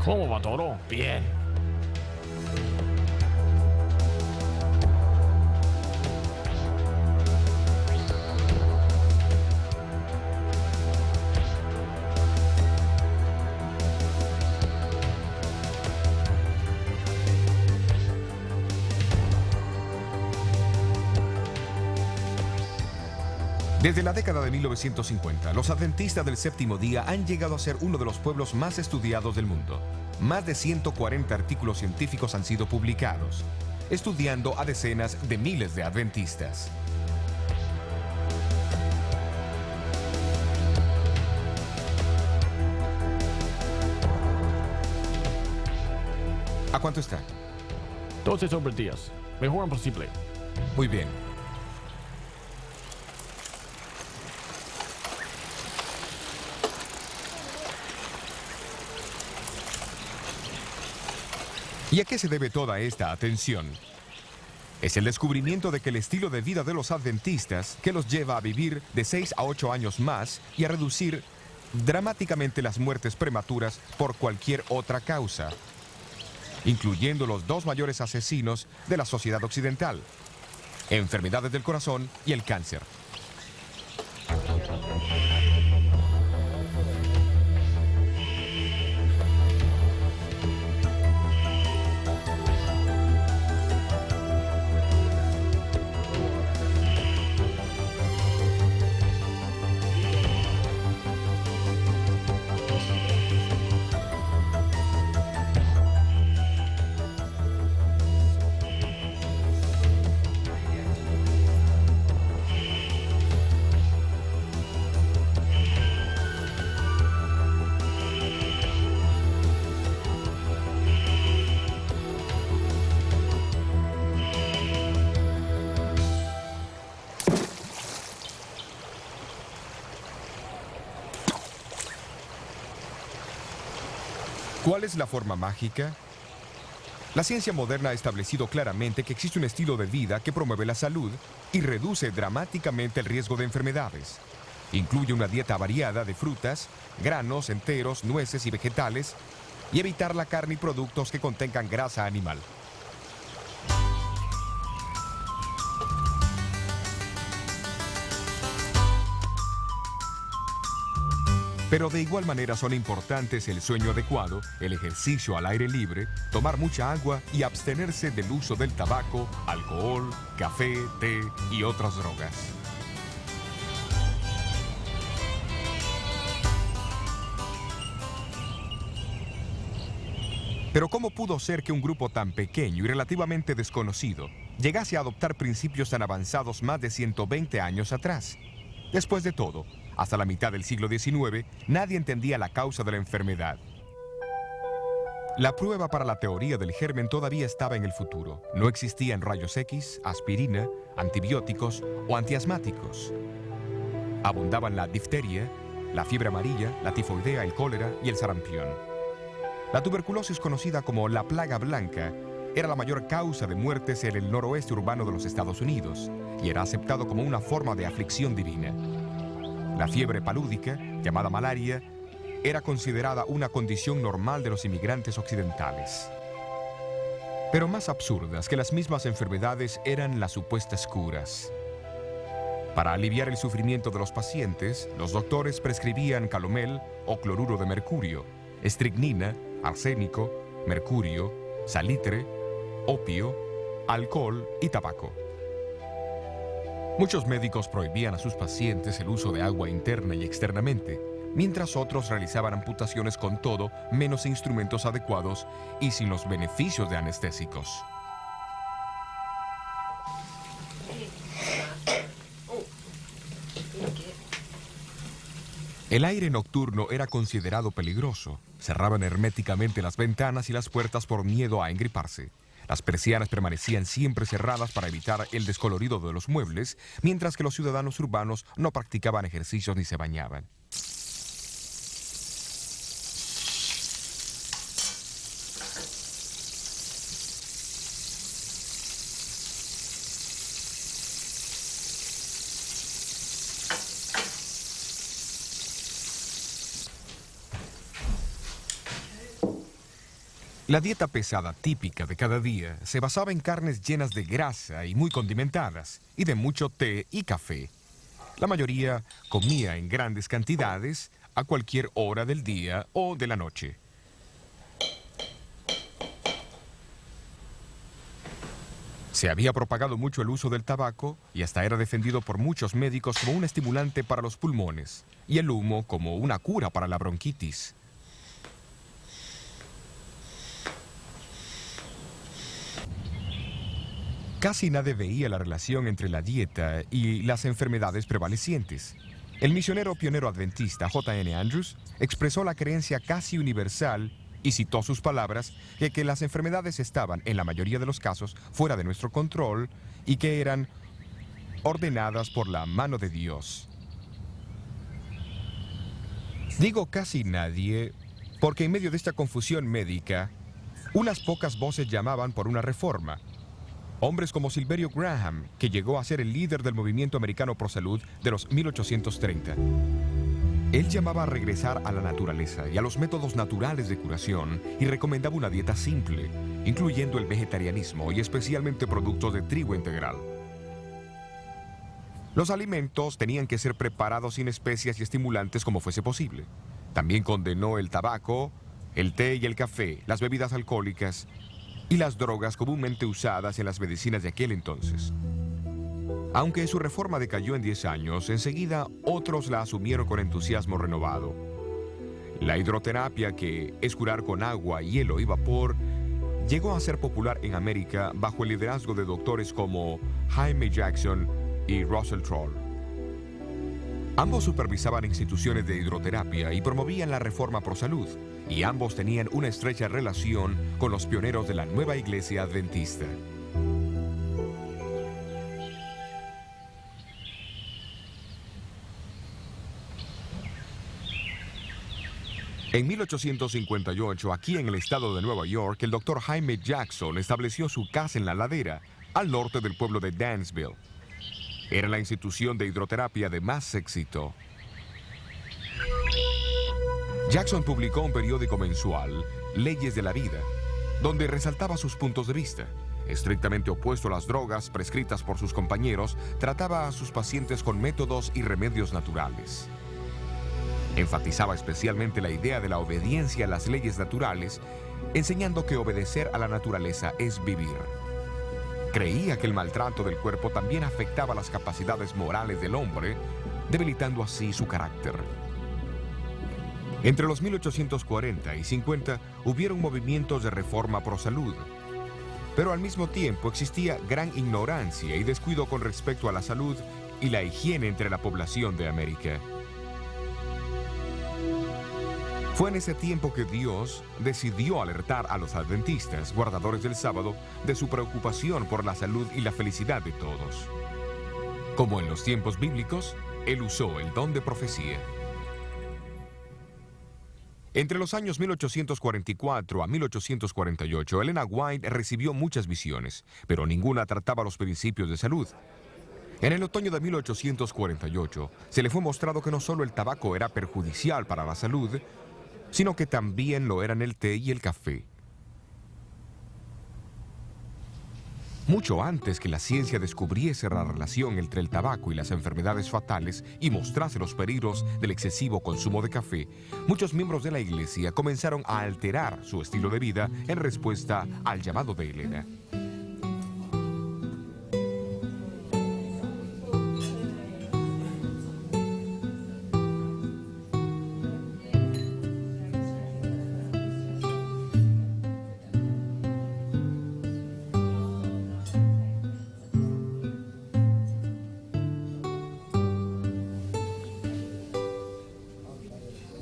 ¿Cómo va todo? Bien. Desde la década de 1950, los adventistas del séptimo día han llegado a ser uno de los pueblos más estudiados del mundo. Más de 140 artículos científicos han sido publicados, estudiando a decenas de miles de adventistas. ¿A cuánto está? 12 sobre 10. Mejor posible. Muy bien. ¿Y a qué se debe toda esta atención? Es el descubrimiento de que el estilo de vida de los adventistas que los lleva a vivir de 6 a 8 años más y a reducir dramáticamente las muertes prematuras por cualquier otra causa, incluyendo los dos mayores asesinos de la sociedad occidental: enfermedades del corazón y el cáncer. ¿Cuál es la forma mágica? La ciencia moderna ha establecido claramente que existe un estilo de vida que promueve la salud y reduce dramáticamente el riesgo de enfermedades. Incluye una dieta variada de frutas, granos enteros, nueces y vegetales, y evitar la carne y productos que contengan grasa animal. Pero de igual manera son importantes el sueño adecuado, el ejercicio al aire libre, tomar mucha agua y abstenerse del uso del tabaco, alcohol, café, té y otras drogas. Pero ¿cómo pudo ser que un grupo tan pequeño y relativamente desconocido llegase a adoptar principios tan avanzados más de 120 años atrás? Después de todo, hasta la mitad del siglo XIX, nadie entendía la causa de la enfermedad. La prueba para la teoría del germen todavía estaba en el futuro. No existían rayos X, aspirina, antibióticos o antiasmáticos. Abundaban la difteria, la fiebre amarilla, la tifoidea, el cólera y el sarampión. La tuberculosis, conocida como la plaga blanca, era la mayor causa de muertes en el noroeste urbano de los Estados Unidos y era aceptado como una forma de aflicción divina. La fiebre palúdica, llamada malaria, era considerada una condición normal de los inmigrantes occidentales. Pero más absurdas que las mismas enfermedades eran las supuestas curas. Para aliviar el sufrimiento de los pacientes, los doctores prescribían calomel o cloruro de mercurio, estricnina, arsénico, mercurio, salitre, opio, alcohol y tabaco. Muchos médicos prohibían a sus pacientes el uso de agua interna y externamente, mientras otros realizaban amputaciones con todo menos instrumentos adecuados y sin los beneficios de anestésicos. El aire nocturno era considerado peligroso. Cerraban herméticamente las ventanas y las puertas por miedo a engriparse. Las persianas permanecían siempre cerradas para evitar el descolorido de los muebles, mientras que los ciudadanos urbanos no practicaban ejercicios ni se bañaban. La dieta pesada típica de cada día se basaba en carnes llenas de grasa y muy condimentadas, y de mucho té y café. La mayoría comía en grandes cantidades a cualquier hora del día o de la noche. Se había propagado mucho el uso del tabaco y hasta era defendido por muchos médicos como un estimulante para los pulmones y el humo como una cura para la bronquitis. Casi nadie veía la relación entre la dieta y las enfermedades prevalecientes. El misionero pionero adventista J.N. Andrews expresó la creencia casi universal y citó sus palabras que las enfermedades estaban, en la mayoría de los casos, fuera de nuestro control y que eran ordenadas por la mano de Dios. Digo casi nadie porque en medio de esta confusión médica, unas pocas voces llamaban por una reforma. Hombres como Silverio Graham, que llegó a ser el líder del movimiento americano pro salud de los 1830. Él llamaba a regresar a la naturaleza y a los métodos naturales de curación y recomendaba una dieta simple, incluyendo el vegetarianismo y especialmente productos de trigo integral. Los alimentos tenían que ser preparados sin especias y estimulantes como fuese posible. También condenó el tabaco, el té y el café, las bebidas alcohólicas y las drogas comúnmente usadas en las medicinas de aquel entonces. Aunque su reforma decayó en 10 años, enseguida otros la asumieron con entusiasmo renovado. La hidroterapia, que es curar con agua, hielo y vapor, llegó a ser popular en América bajo el liderazgo de doctores como Jaime Jackson y Russell Troll. Ambos supervisaban instituciones de hidroterapia y promovían la reforma pro salud, y ambos tenían una estrecha relación con los pioneros de la nueva iglesia adventista. En 1858, aquí en el estado de Nueva York, el doctor Jaime Jackson estableció su casa en La Ladera, al norte del pueblo de Dansville. Era la institución de hidroterapia de más éxito. Jackson publicó un periódico mensual, Leyes de la Vida, donde resaltaba sus puntos de vista. Estrictamente opuesto a las drogas prescritas por sus compañeros, trataba a sus pacientes con métodos y remedios naturales. Enfatizaba especialmente la idea de la obediencia a las leyes naturales, enseñando que obedecer a la naturaleza es vivir. Creía que el maltrato del cuerpo también afectaba las capacidades morales del hombre, debilitando así su carácter. Entre los 1840 y 50 hubieron movimientos de reforma pro salud, pero al mismo tiempo existía gran ignorancia y descuido con respecto a la salud y la higiene entre la población de América. Fue en ese tiempo que Dios decidió alertar a los adventistas, guardadores del sábado, de su preocupación por la salud y la felicidad de todos. Como en los tiempos bíblicos, Él usó el don de profecía. Entre los años 1844 a 1848, Elena White recibió muchas visiones, pero ninguna trataba los principios de salud. En el otoño de 1848, se le fue mostrado que no solo el tabaco era perjudicial para la salud, sino que también lo eran el té y el café. Mucho antes que la ciencia descubriese la relación entre el tabaco y las enfermedades fatales y mostrase los peligros del excesivo consumo de café, muchos miembros de la iglesia comenzaron a alterar su estilo de vida en respuesta al llamado de Elena.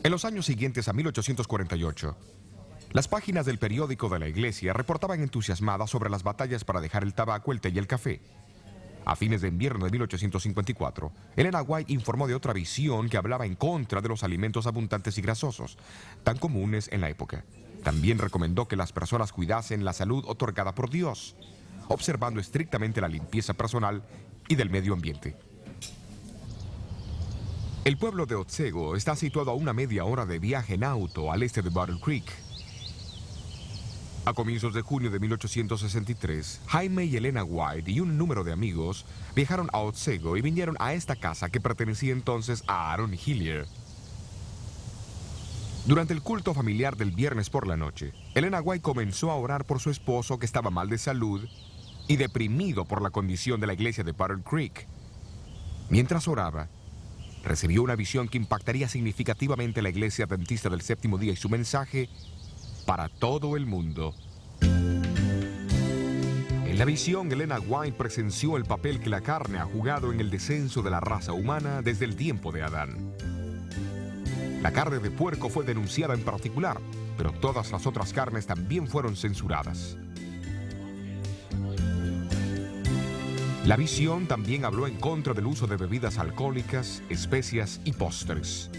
En los años siguientes a 1848, las páginas del periódico de la iglesia reportaban entusiasmadas sobre las batallas para dejar el tabaco, el té y el café. A fines de invierno de 1854, Elena White informó de otra visión que hablaba en contra de los alimentos abundantes y grasosos, tan comunes en la época. También recomendó que las personas cuidasen la salud otorgada por Dios, observando estrictamente la limpieza personal y del medio ambiente. El pueblo de Otsego está situado a una media hora de viaje en auto al este de Battle Creek. A comienzos de junio de 1863, Jaime y Elena White y un número de amigos viajaron a Otsego y vinieron a esta casa que pertenecía entonces a Aaron Hillier. Durante el culto familiar del viernes por la noche, Elena White comenzó a orar por su esposo que estaba mal de salud y deprimido por la condición de la iglesia de Battle Creek. Mientras oraba, recibió una visión que impactaría significativamente a la iglesia adventista del séptimo día y su mensaje para todo el mundo. En la visión, Elena White presenció el papel que la carne ha jugado en el descenso de la raza humana desde el tiempo de Adán. La carne de puerco fue denunciada en particular, pero todas las otras carnes también fueron censuradas. La visión también habló en contra del uso de bebidas alcohólicas, especias y postres.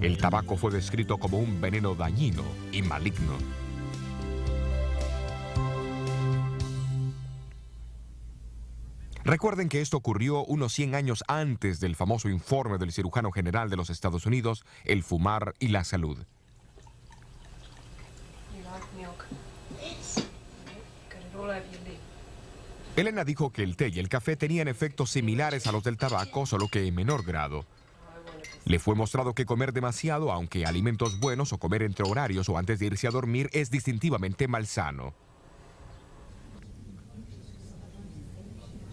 El tabaco fue descrito como un veneno dañino y maligno. Recuerden que esto ocurrió unos 100 años antes del famoso informe del cirujano general de los Estados Unidos, El fumar y la salud. Elena dijo que el té y el café tenían efectos similares a los del tabaco, solo que en menor grado. Le fue mostrado que comer demasiado, aunque alimentos buenos, o comer entre horarios o antes de irse a dormir, es distintivamente malsano.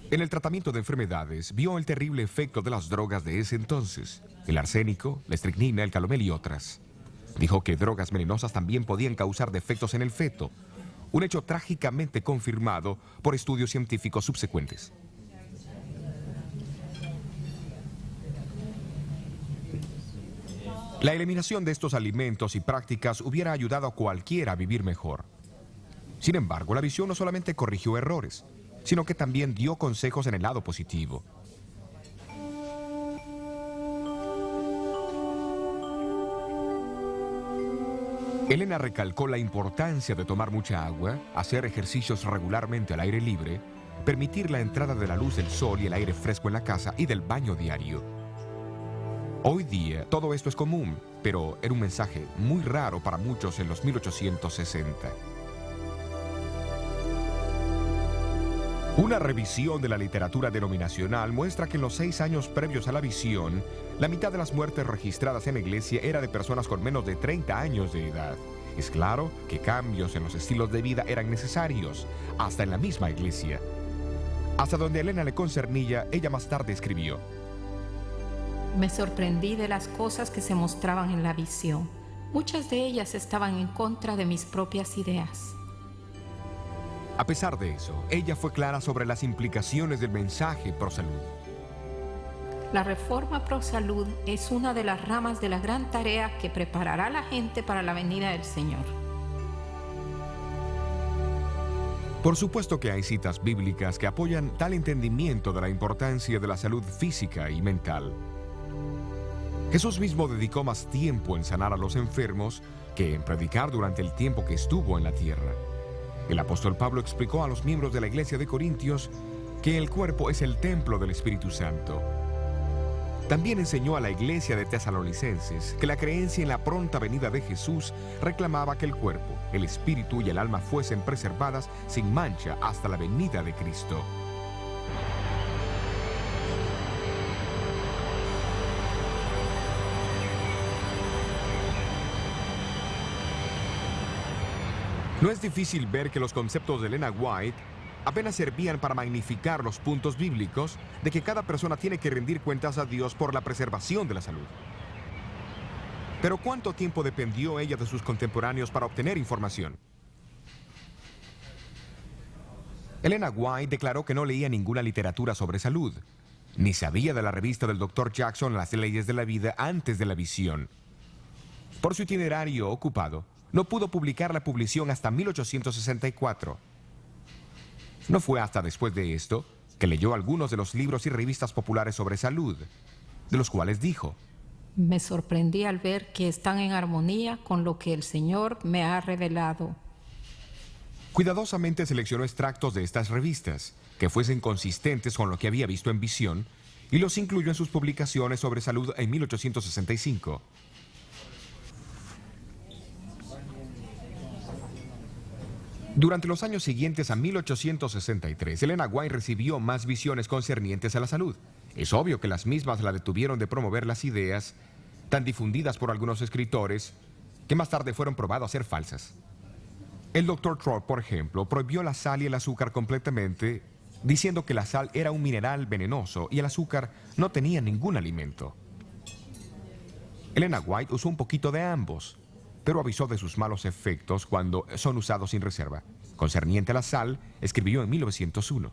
En el tratamiento de enfermedades, vio el terrible efecto de las drogas de ese entonces: el arsénico, la estricnina, el calomel y otras. Dijo que drogas venenosas también podían causar defectos en el feto, un hecho trágicamente confirmado por estudios científicos subsecuentes. La eliminación de estos alimentos y prácticas hubiera ayudado a cualquiera a vivir mejor. Sin embargo, la visión no solamente corrigió errores, sino que también dio consejos en el lado positivo. Elena recalcó la importancia de tomar mucha agua, hacer ejercicios regularmente al aire libre, permitir la entrada de la luz del sol y el aire fresco en la casa y del baño diario. Hoy día todo esto es común, pero era un mensaje muy raro para muchos en los 1860. Una revisión de la literatura denominacional muestra que en los 6 años previos a la visión, la mitad de las muertes registradas en la iglesia era de personas con menos de 30 años de edad. Es claro que cambios en los estilos de vida eran necesarios, hasta en la misma iglesia. Hasta donde a Elena le concernía, ella más tarde escribió: Me sorprendí de las cosas que se mostraban en la visión. Muchas de ellas estaban en contra de mis propias ideas. A pesar de eso, ella fue clara sobre las implicaciones del mensaje pro salud. La reforma pro salud es una de las ramas de la gran tarea que preparará a la gente para la venida del Señor. Por supuesto que hay citas bíblicas que apoyan tal entendimiento de la importancia de la salud física y mental. Jesús mismo dedicó más tiempo en sanar a los enfermos que en predicar durante el tiempo que estuvo en la tierra. El apóstol Pablo explicó a los miembros de la iglesia de Corintios que el cuerpo es el templo del Espíritu Santo. También enseñó a la iglesia de Tesalonicenses que la creencia en la pronta venida de Jesús reclamaba que el cuerpo, el espíritu y el alma fuesen preservadas sin mancha hasta la venida de Cristo. No es difícil ver que los conceptos de Elena White apenas servían para magnificar los puntos bíblicos de que cada persona tiene que rendir cuentas a Dios por la preservación de la salud. Pero ¿cuánto tiempo dependió ella de sus contemporáneos para obtener información? Elena White declaró que no leía ninguna literatura sobre salud, ni sabía de la revista del Dr. Jackson, Las leyes de la vida, antes de la visión. Por su itinerario ocupado, no pudo publicar la publicación hasta 1864. No fue hasta después de esto que leyó algunos de los libros y revistas populares sobre salud, de los cuales dijo: Me sorprendí al ver que están en armonía con lo que el Señor me ha revelado. Cuidadosamente seleccionó extractos de estas revistas que fuesen consistentes con lo que había visto en visión y los incluyó en sus publicaciones sobre salud en 1865. Durante los años siguientes a 1863, Elena White recibió más visiones concernientes a la salud. Es obvio que las mismas la detuvieron de promover las ideas tan difundidas por algunos escritores que más tarde fueron probadas a ser falsas. El Dr. Thorpe, por ejemplo, prohibió la sal y el azúcar completamente, diciendo que la sal era un mineral venenoso y el azúcar no tenía ningún alimento. Elena White usó un poquito de ambos, pero avisó de sus malos efectos cuando son usados sin reserva. Concerniente a la sal, escribió en 1901.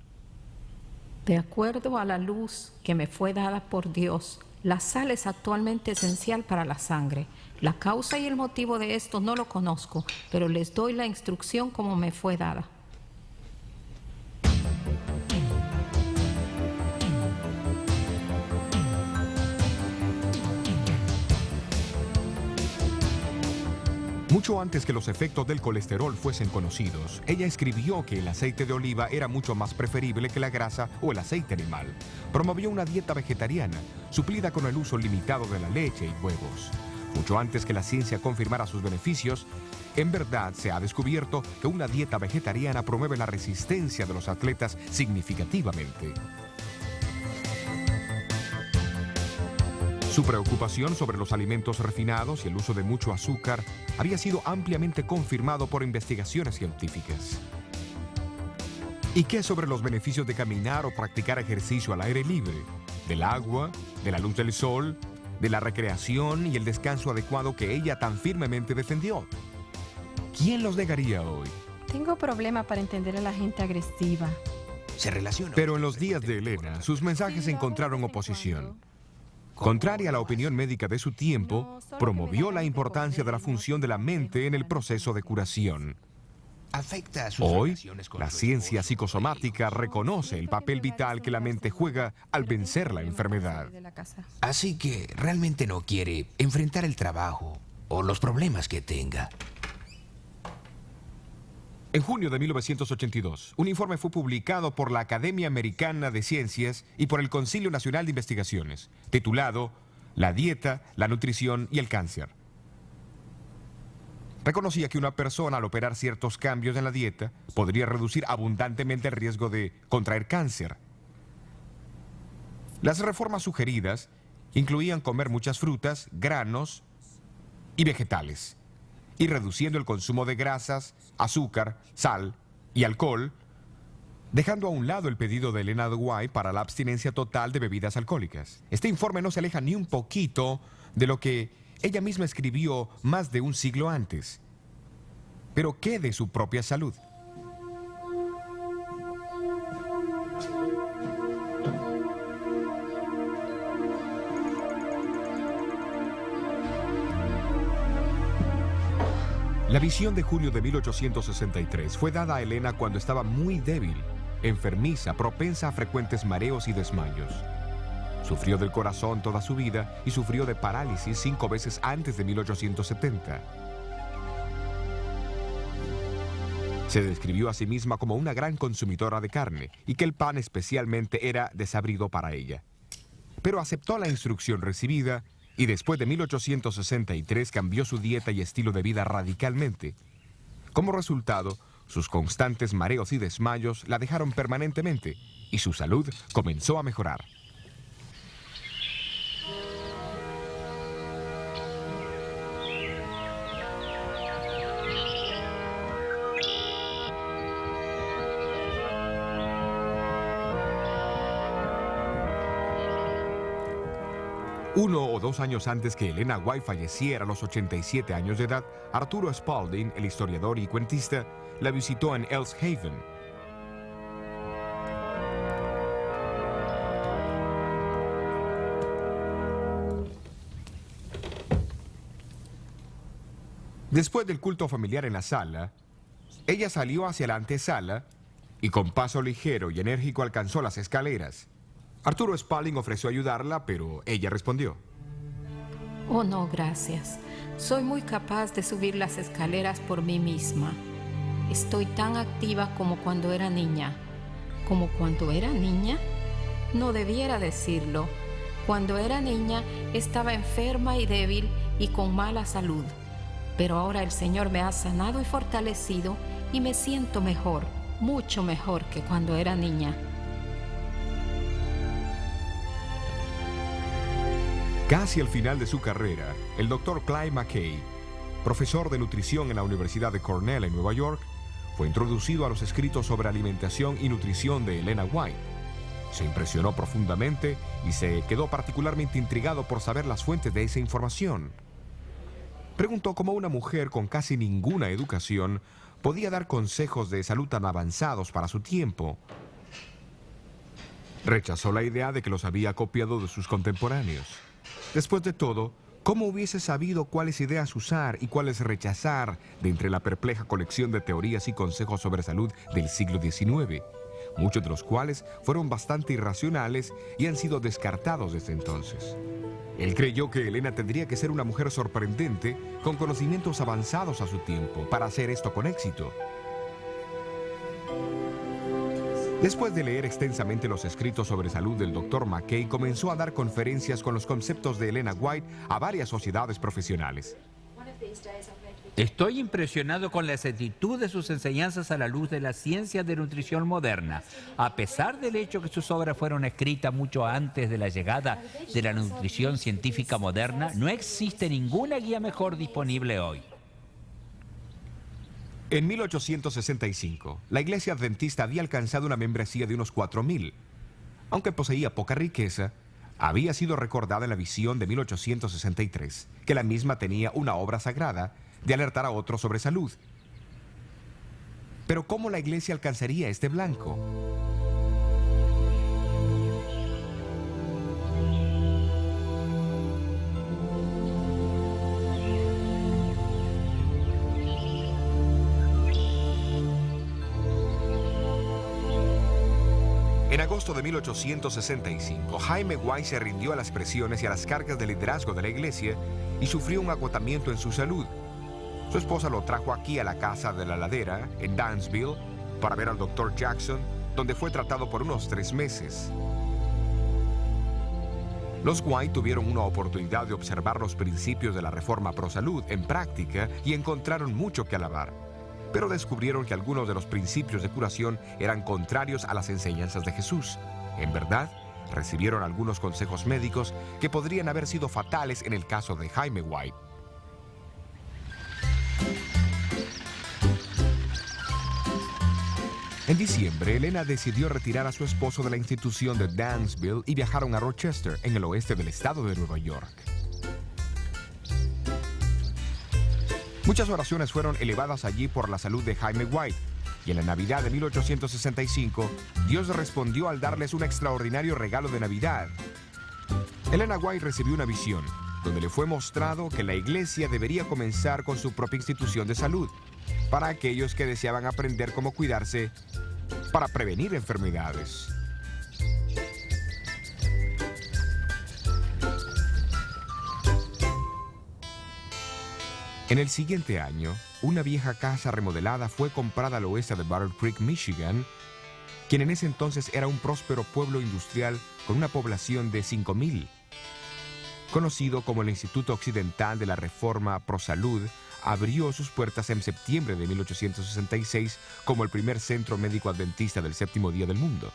De acuerdo a la luz que me fue dada por Dios, la sal es actualmente esencial para la sangre. La causa y el motivo de esto no lo conozco, pero les doy la instrucción como me fue dada. Mucho antes que los efectos del colesterol fuesen conocidos, ella escribió que el aceite de oliva era mucho más preferible que la grasa o el aceite animal. Promovió una dieta vegetariana, suplida con el uso limitado de la leche y huevos. Mucho antes que la ciencia confirmara sus beneficios, en verdad se ha descubierto que una dieta vegetariana promueve la resistencia de los atletas significativamente. Su preocupación sobre los alimentos refinados y el uso de mucho azúcar había sido ampliamente confirmado por investigaciones científicas. ¿Y qué sobre los beneficios de caminar o practicar ejercicio al aire libre? Del agua, de la luz del sol, de la recreación y el descanso adecuado que ella tan firmemente defendió. ¿Quién los negaría hoy? Tengo problema para entender a la gente agresiva. Se relaciona. Pero en los días de Elena, sus mensajes encontraron oposición. Contraria a la opinión médica de su tiempo, promovió la importancia de la función de la mente en el proceso de curación. Afecta a sus Hoy, relaciones con la su ciencia esposo, psicosomática reconoce el papel vital que la mente juega al vencer la enfermedad. Así que realmente no quiere enfrentar el trabajo o los problemas que tenga. En junio de 1982, un informe fue publicado por la Academia Americana de Ciencias y por el Concilio Nacional de Investigaciones, titulado La dieta, la nutrición y el cáncer. Reconocía que una persona al operar ciertos cambios en la dieta podría reducir abundantemente el riesgo de contraer cáncer. Las reformas sugeridas incluían comer muchas frutas, granos y vegetales, y reduciendo el consumo de grasas, azúcar, sal y alcohol, dejando a un lado el pedido de Elena White para la abstinencia total de bebidas alcohólicas. Este informe no se aleja ni un poquito de lo que ella misma escribió más de un siglo antes. Pero ¿qué de su propia salud? La visión de julio de 1863 fue dada a Elena cuando estaba muy débil, enfermiza, propensa a frecuentes mareos y desmayos. Sufrió del corazón toda su vida y sufrió de parálisis 5 veces antes de 1870. Se describió a sí misma como una gran consumidora de carne y que el pan especialmente era desabrido para ella. Pero aceptó la instrucción recibida y después de 1863 cambió su dieta y estilo de vida radicalmente. Como resultado, sus constantes mareos y desmayos la dejaron permanentemente y su salud comenzó a mejorar. Uno o 2 años antes que Elena White falleciera a los 87 años de edad, Arturo Spalding, el historiador y cuentista, la visitó en Ellis Haven. Después del culto familiar en la sala, ella salió hacia la antesala y con paso ligero y enérgico alcanzó las escaleras. Arturo Spalding ofreció ayudarla, pero ella respondió: Oh, no, gracias. Soy muy capaz de subir las escaleras por mí misma. Estoy tan activa como cuando era niña. ¿Como cuando era niña? No debiera decirlo. Cuando era niña estaba enferma y débil y con mala salud. Pero ahora el Señor me ha sanado y fortalecido y me siento mejor, mucho mejor que cuando era niña. Casi al final de su carrera, el Dr. Clyde McKay, profesor de nutrición en la Universidad de Cornell en Nueva York, fue introducido a los escritos sobre alimentación y nutrición de Elena White. Se impresionó profundamente y se quedó particularmente intrigado por saber las fuentes de esa información. Preguntó cómo una mujer con casi ninguna educación podía dar consejos de salud tan avanzados para su tiempo. Rechazó la idea de que los había copiado de sus contemporáneos. Después de todo, ¿cómo hubiese sabido cuáles ideas usar y cuáles rechazar de entre la perpleja colección de teorías y consejos sobre salud del siglo XIX? Muchos de los cuales fueron bastante irracionales y han sido descartados desde entonces. Él creyó que Elena tendría que ser una mujer sorprendente, con conocimientos avanzados a su tiempo, para hacer esto con éxito. Después de leer extensamente los escritos sobre salud del Dr. McKay, comenzó a dar conferencias con los conceptos de Elena White a varias sociedades profesionales. Estoy impresionado con la exactitud de sus enseñanzas a la luz de la ciencia de nutrición moderna. A pesar del hecho que sus obras fueron escritas mucho antes de la llegada de la nutrición científica moderna, no existe ninguna guía mejor disponible hoy. En 1865, la Iglesia Adventista había alcanzado una membresía de unos 4,000. Aunque poseía poca riqueza, había sido recordada en la visión de 1863, que la misma tenía una obra sagrada de alertar a otros sobre salud. Pero ¿cómo la Iglesia alcanzaría este blanco? En agosto de 1865, Jaime White se rindió a las presiones y a las cargas de liderazgo de la Iglesia y sufrió un agotamiento en su salud. Su esposa lo trajo aquí a la casa de la ladera, en Dansville, para ver al Dr. Jackson, donde fue tratado por unos 3 meses. Los White tuvieron una oportunidad de observar los principios de la reforma pro salud en práctica y encontraron mucho que alabar. Pero descubrieron que algunos de los principios de curación eran contrarios a las enseñanzas de Jesús. En verdad, recibieron algunos consejos médicos que podrían haber sido fatales en el caso de Jaime White. En diciembre, Elena decidió retirar a su esposo de la institución de Dansville y viajaron a Rochester, en el oeste del estado de Nueva York. Muchas oraciones fueron elevadas allí por la salud de Jaime White, y en la Navidad de 1865, Dios respondió al darles un extraordinario regalo de Navidad. Elena White recibió una visión, donde le fue mostrado que la iglesia debería comenzar con su propia institución de salud, para aquellos que deseaban aprender cómo cuidarse para prevenir enfermedades. En el siguiente año, una vieja casa remodelada fue comprada al oeste de Battle Creek, Michigan, quien en ese entonces era un próspero pueblo industrial con una población de 5,000. Conocido como el Instituto Occidental de la Reforma Pro Salud, abrió sus puertas en septiembre de 1866 como el primer centro médico adventista del séptimo día del mundo.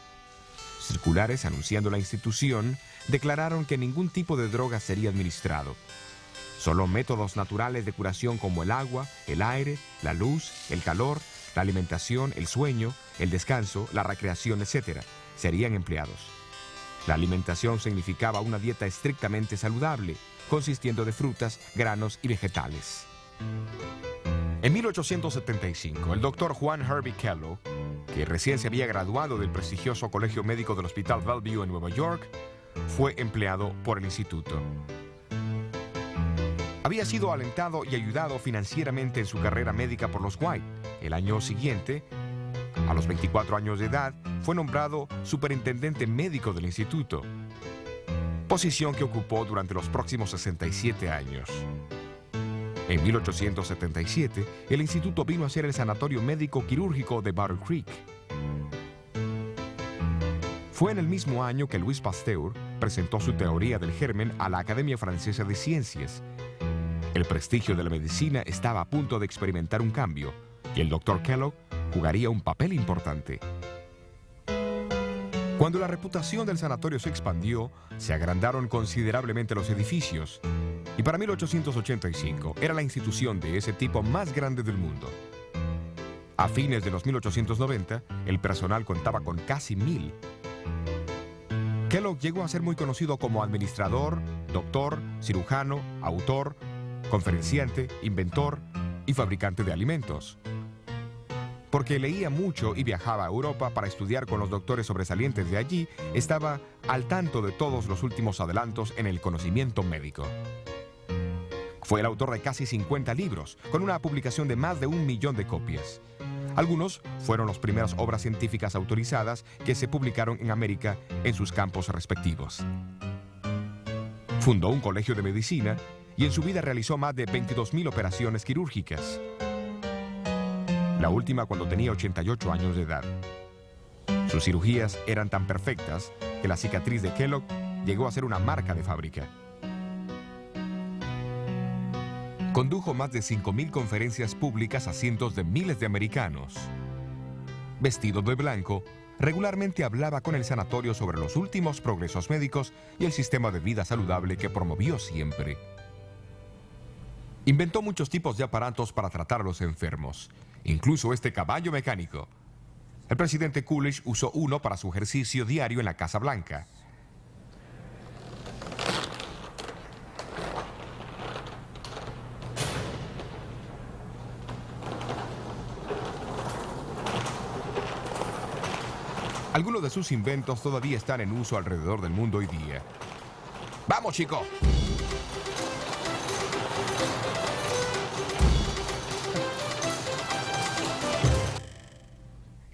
Circulares anunciando la institución declararon que ningún tipo de droga sería administrado. Solo métodos naturales de curación como el agua, el aire, la luz, el calor, la alimentación, el sueño, el descanso, la recreación, etc., serían empleados. La alimentación significaba una dieta estrictamente saludable, consistiendo de frutas, granos y vegetales. En 1875, el doctor Juan Hervey Kellogg, que recién se había graduado del prestigioso Colegio Médico del Hospital Bellevue en Nueva York, fue empleado por el instituto. Había sido alentado y ayudado financieramente en su carrera médica por los White. El año siguiente, a los 24 años de edad, fue nombrado superintendente médico del instituto, posición que ocupó durante los próximos 67 años. En 1877, el instituto vino a ser el Sanatorio Médico Quirúrgico de Battle Creek. Fue en el mismo año que Louis Pasteur presentó su teoría del germen a la Academia Francesa de Ciencias. El prestigio de la medicina estaba a punto de experimentar un cambio, y el Dr. Kellogg jugaría un papel importante. Cuando la reputación del sanatorio se expandió, se agrandaron considerablemente los edificios, y para 1885 era la institución de ese tipo más grande del mundo. A fines de los 1890, el personal contaba con casi 1000. Kellogg llegó a ser muy conocido como administrador, doctor, cirujano, autor, conferenciante, inventor y fabricante de alimentos. Porque leía mucho y viajaba a Europa para estudiar con los doctores sobresalientes de allí, estaba al tanto de todos los últimos adelantos en el conocimiento médico. Fue el autor de casi 50 libros, con una publicación de más de 1 millón de copias. Algunos fueron las primeras obras científicas autorizadas que se publicaron en América en sus campos respectivos. Fundó un colegio de medicina y en su vida realizó más de 22.000 operaciones quirúrgicas. La última cuando tenía 88 años de edad. Sus cirugías eran tan perfectas que la cicatriz de Kellogg llegó a ser una marca de fábrica. Condujo más de 5.000 conferencias públicas a cientos de miles de americanos. Vestido de blanco, regularmente hablaba con el sanatorio sobre los últimos progresos médicos y el sistema de vida saludable que promovió siempre. Inventó muchos tipos de aparatos para tratar a los enfermos, incluso este caballo mecánico. El presidente Coolidge usó uno para su ejercicio diario en la Casa Blanca. Algunos de sus inventos todavía están en uso alrededor del mundo hoy día. ¡Vamos, chico!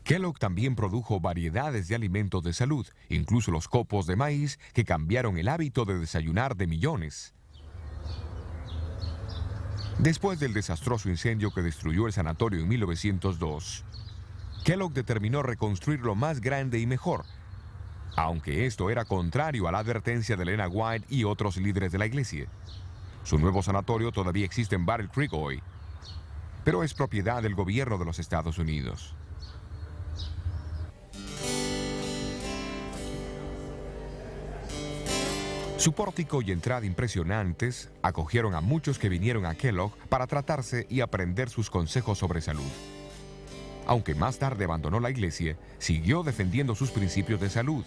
Kellogg también produjo variedades de alimentos de salud, incluso los copos de maíz que cambiaron el hábito de desayunar de millones. Después del desastroso incendio que destruyó el sanatorio en 1902, Kellogg determinó reconstruirlo más grande y mejor, aunque esto era contrario a la advertencia de Elena White y otros líderes de la iglesia. Su nuevo sanatorio todavía existe en Battle Creek hoy, pero es propiedad del gobierno de los Estados Unidos. Su pórtico y entrada impresionantes acogieron a muchos que vinieron a Kellogg para tratarse y aprender sus consejos sobre salud. Aunque más tarde abandonó la iglesia, siguió defendiendo sus principios de salud.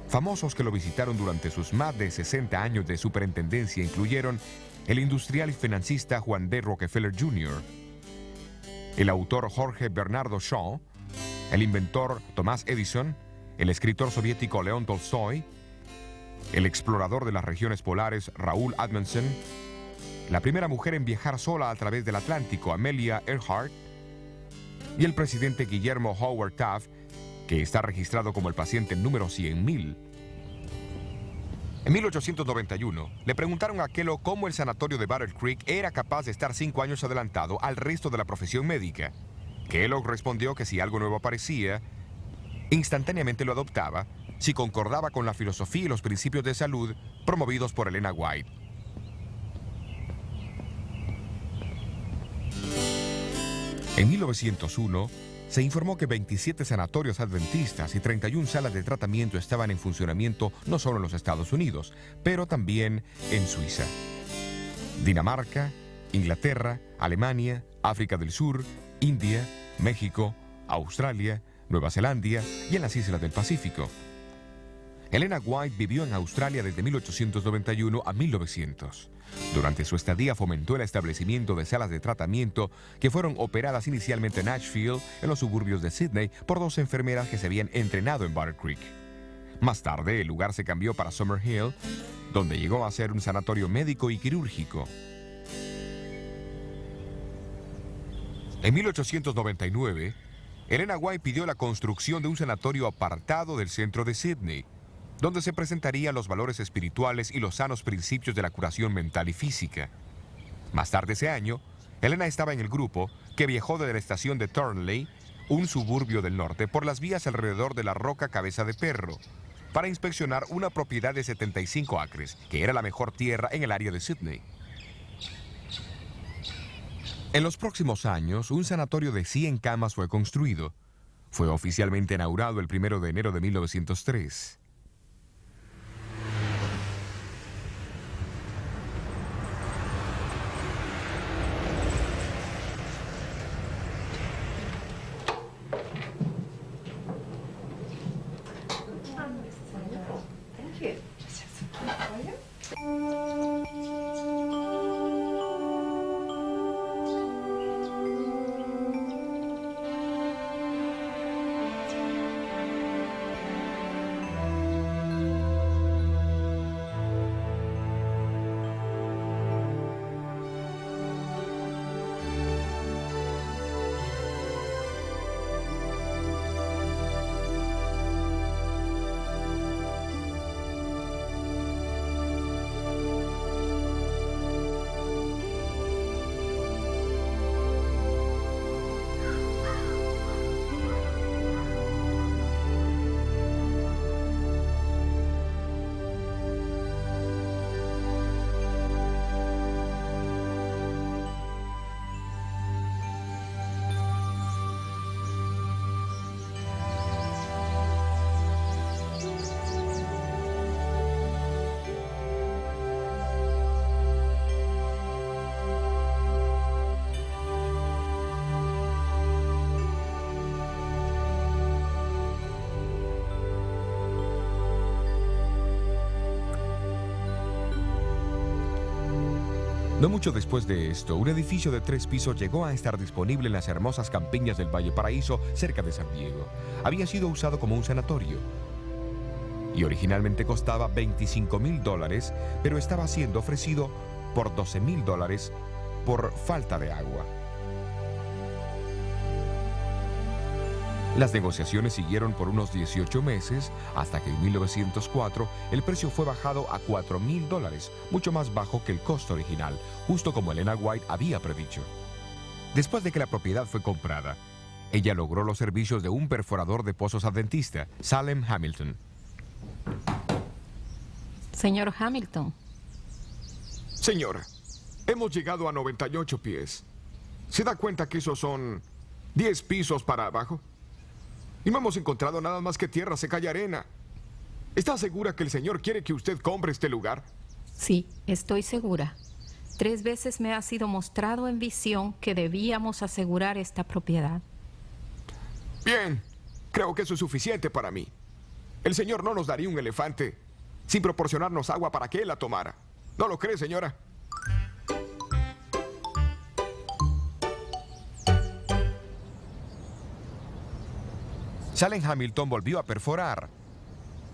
Famosos que lo visitaron durante sus más de 60 años de superintendencia incluyeron el industrial y financista Juan D. Rockefeller Jr., el autor Jorge Bernardo Shaw, el inventor Thomas Edison, el escritor soviético León Tolstoy, el explorador de las regiones polares Raúl Amundsen, la primera mujer en viajar sola a través del Atlántico, Amelia Earhart, y el presidente Guillermo Howard Taft, que está registrado como el paciente número 100.000. En 1891, le preguntaron a Kellogg cómo el sanatorio de Battle Creek era capaz de estar 5 años adelantado al resto de la profesión médica. Kellogg respondió que si algo nuevo aparecía, instantáneamente lo adoptaba si concordaba con la filosofía y los principios de salud promovidos por Elena White. En 1901, se informó que 27 sanatorios adventistas y 31 salas de tratamiento estaban en funcionamiento no solo en los Estados Unidos, pero también en Suiza, Dinamarca, Inglaterra, Alemania, África del Sur, India, México, Australia, Nueva Zelanda y en las islas del Pacífico. Elena White vivió en Australia desde 1891 a 1900. Durante su estadía fomentó el establecimiento de salas de tratamiento que fueron operadas inicialmente en Nashville, en los suburbios de Sydney, por 2 enfermeras que se habían entrenado en Battle Creek. Más tarde, el lugar se cambió para Summerhill, donde llegó a ser un sanatorio médico y quirúrgico. En 1899, Elena White pidió la construcción de un sanatorio apartado del centro de Sydney, donde se presentarían los valores espirituales y los sanos principios de la curación mental y física. Más tarde ese año, Elena estaba en el grupo que viajó desde la estación de Thornley, un suburbio del norte, por las vías alrededor de la Roca Cabeza de Perro, para inspeccionar una propiedad de 75 acres, que era la mejor tierra en el área de Sydney. En los próximos años, un sanatorio de 100 camas fue construido. Fue oficialmente inaugurado el 1 de enero de 1903. No mucho después de esto, un edificio de 3 pisos llegó a estar disponible en las hermosas campiñas del Valle Paraíso, cerca de San Diego. Había sido usado como un sanatorio y originalmente costaba $25,000, pero estaba siendo ofrecido por $12,000 por falta de agua. Las negociaciones siguieron por unos 18 meses, hasta que en 1904 el precio fue bajado a $4,000, mucho más bajo que el costo original, justo como Elena White había predicho. Después de que la propiedad fue comprada, ella logró los servicios de un perforador de pozos adventista, Salem Hamilton. Señor Hamilton, Señora, hemos llegado a 98 pies. ¿Se da cuenta que esos son 10 pisos para abajo? Y no hemos encontrado nada más que tierra seca y arena. ¿Está segura que el Señor quiere que usted compre este lugar? sí, estoy segura. 3 veces me ha sido mostrado en visión que debíamos asegurar esta propiedad. Bien, creo que eso es suficiente para mí. El Señor no nos daría un elefante sin proporcionarnos agua para que Él la tomara. ¿No lo cree, señora? Salem Hamilton volvió a perforar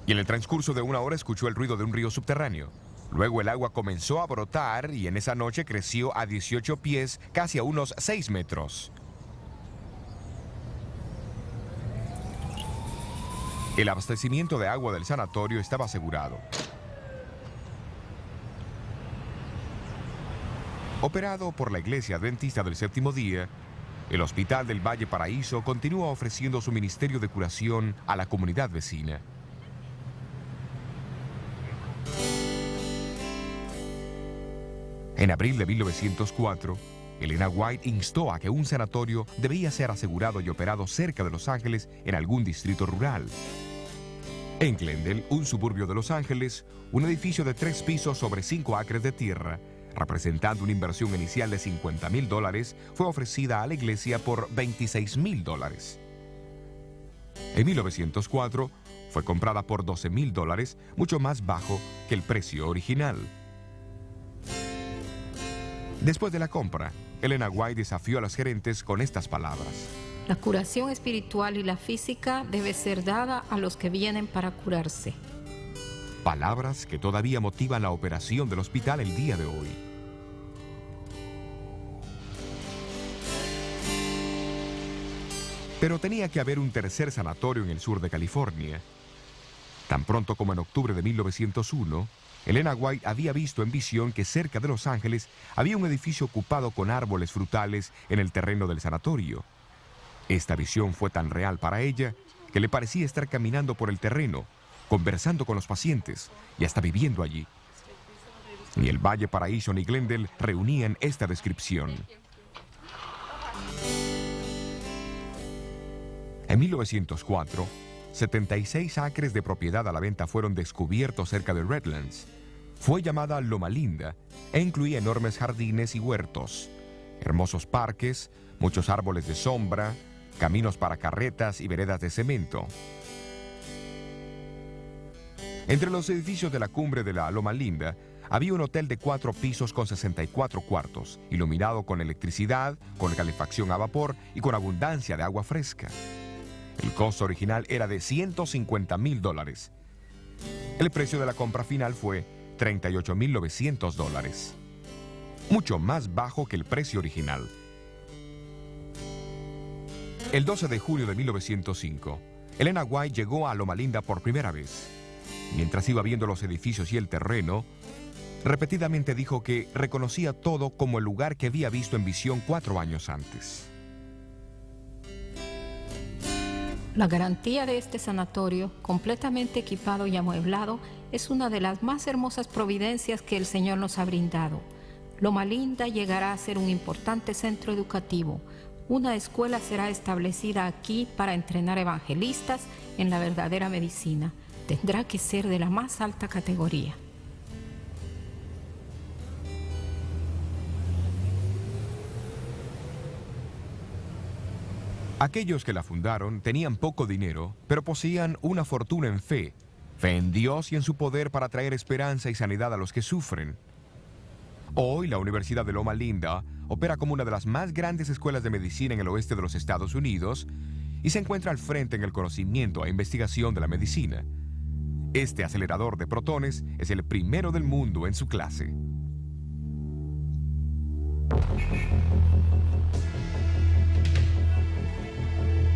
y en el transcurso de 1 hora escuchó el ruido de un río subterráneo. Luego el agua comenzó a brotar y en esa noche creció a 18 pies, casi a unos 6 metros. El abastecimiento de agua del sanatorio estaba asegurado. Operado por la Iglesia Adventista del Séptimo Día, el Hospital del Valle Paraíso continúa ofreciendo su ministerio de curación a la comunidad vecina. En abril de 1904, Elena White instó a que un sanatorio debía ser asegurado y operado cerca de Los Ángeles en algún distrito rural. En Glendale, un suburbio de Los Ángeles, un edificio de 3 pisos sobre 5 acres de tierra, representando una inversión inicial de $50,000, fue ofrecida a la iglesia por $26,000. En 1904, fue comprada por $12,000, mucho más bajo que el precio original. Después de la compra, Elena White desafió a los gerentes con estas palabras. La curación espiritual y la física debe ser dada a los que vienen para curarse. Palabras que todavía motivan la operación del hospital el día de hoy. Pero tenía que haber un tercer sanatorio en el sur de California. Tan pronto como en octubre de 1901, Elena White había visto en visión que cerca de Los Ángeles había un edificio ocupado con árboles frutales en el terreno del sanatorio. Esta visión fue tan real para ella que le parecía estar caminando por el terreno, conversando con los pacientes y hasta viviendo allí. Ni el Valle Paraíso ni Glendale reunían esta descripción. En 1904, 76 acres de propiedad a la venta fueron descubiertos cerca de Redlands. Fue llamada Loma Linda e incluía enormes jardines y huertos, hermosos parques, muchos árboles de sombra, caminos para carretas y veredas de cemento. Entre los edificios de la cumbre de la Loma Linda había un hotel de 4 pisos con 64 cuartos, iluminado con electricidad, con calefacción a vapor y con abundancia de agua fresca. El costo original era de $150,000. El precio de la compra final fue $38,900, mucho más bajo que el precio original. El 12 de julio de 1905, Elena White llegó a Loma Linda por primera vez. Mientras iba viendo los edificios y el terreno, repetidamente dijo que reconocía todo como el lugar que había visto en visión 4 años antes. La garantía de este sanatorio, completamente equipado y amueblado, es una de las más hermosas providencias que el Señor nos ha brindado. Loma Linda llegará a ser un importante centro educativo. Una escuela será establecida aquí para entrenar evangelistas en la verdadera medicina. Tendrá que ser de la más alta categoría. Aquellos que la fundaron tenían poco dinero, pero poseían una fortuna en fe en Dios y en su poder para traer esperanza y sanidad a los que sufren. Hoy, la Universidad de Loma Linda opera como una de las más grandes escuelas de medicina en el oeste de los Estados Unidos y se encuentra al frente en el conocimiento e investigación de la medicina. Este acelerador de protones es el primero del mundo en su clase.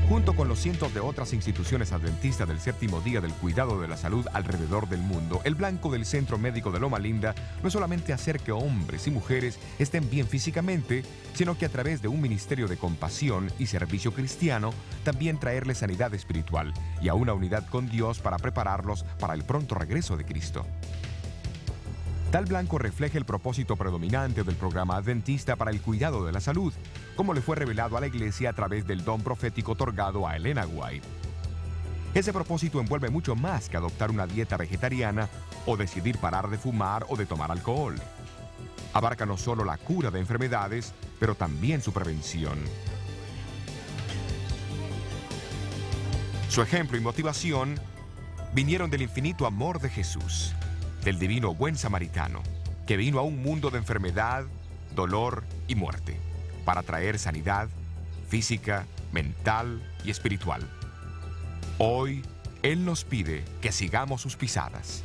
Junto con los cientos de otras instituciones adventistas del séptimo día del cuidado de la salud alrededor del mundo, el blanco del Centro Médico de Loma Linda no es solamente hacer que hombres y mujeres estén bien físicamente, sino que a través de un ministerio de compasión y servicio cristiano, también traerles sanidad espiritual y a una unidad con Dios para prepararlos para el pronto regreso de Cristo. Tal blanco refleja el propósito predominante del programa adventista para el cuidado de la salud, como le fue revelado a la iglesia a través del don profético otorgado a Elena White. Ese propósito envuelve mucho más que adoptar una dieta vegetariana o decidir parar de fumar o de tomar alcohol. Abarca no solo la cura de enfermedades, pero también su prevención. Su ejemplo y motivación vinieron del infinito amor de Jesús, del divino buen samaritano, que vino a un mundo de enfermedad, dolor y muerte, para traer sanidad física, mental y espiritual. Hoy, Él nos pide que sigamos sus pisadas.